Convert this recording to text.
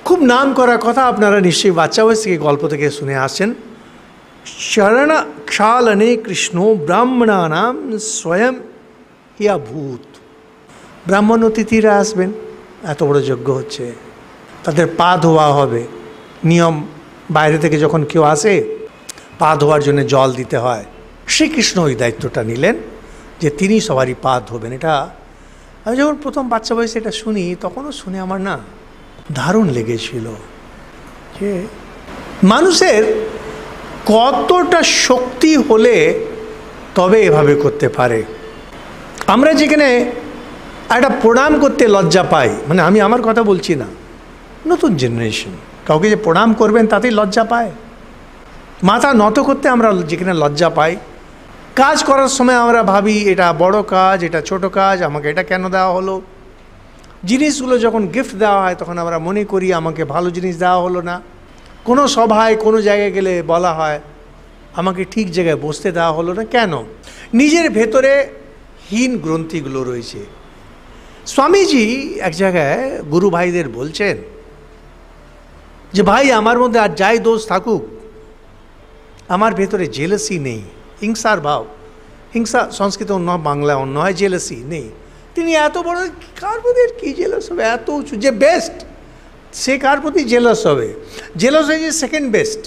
খুব নাম করা কথা, আপনারা নিশ্চয়ই বাচ্চা বয়স থেকে গল্প থেকে শুনে আসছেন। শরণ ক্ষালনে কৃষ্ণ ব্রাহ্মণানাম স্বয়ং ইয়া ভূত। ব্রাহ্মণ অতিথিরা আসবেন, এত বড় যজ্ঞ হচ্ছে, তাদের পা ধোয়া হবে। নিয়ম, বাইরে থেকে যখন কেউ আসে পা ধোয়ার জন্য জল দিতে হয়। শ্রীকৃষ্ণ ওই দায়িত্বটা নিলেন যে তিনি সবারই পা ধোবেন। এটা আমি যখন প্রথম বাচ্চা বয়সে এটা শুনি, তখনও শুনে আমার না দারুণ লেগেছিল যে মানুষের কতটা শক্তি হলে তবে এভাবে করতে পারে। আমরা যেখানে একটা প্রণাম করতে লজ্জা পাই, মানে আমি আমার কথা বলছি না, নতুন জেনারেশন কাউকে যে প্রণাম করবেন তাতেই লজ্জা পায়। মাথা নত করতে আমরা যেখানে লজ্জা পাই, কাজ করার সময় আমরা ভাবি এটা বড় কাজ, এটা ছোট কাজ, আমাকে এটা কেন দেওয়া হলো। জিনিসগুলো যখন গিফট দেওয়া হয় তখন আমরা মনে করি আমাকে ভালো জিনিস দেওয়া হলো না। কোনো সভায় কোনো জায়গায় গেলে বলা হয় আমাকে ঠিক জায়গায় বসতে দেওয়া হলো না, কেন? নিজের ভেতরে হীন গ্রন্থিগুলো রয়েছে। স্বামীজি এক জায়গায় গুরু ভাইদের বলছেন যে ভাই, আমার মধ্যে আর যাই দোষ থাকুক, আমার ভেতরে জেলাসি নেই, হিংসার ভাব। হিংসা সংস্কৃত অন্য, বাংলা অন্য হয়, জেলাসি নেই। তিনি এত বড়, কার প্রতি কী জেলাস হবে, এত উঁচু যে বেস্ট, সে কার প্রতি জেলাস হবে? জেলাস হয়েছে সেকেন্ড বেস্ট।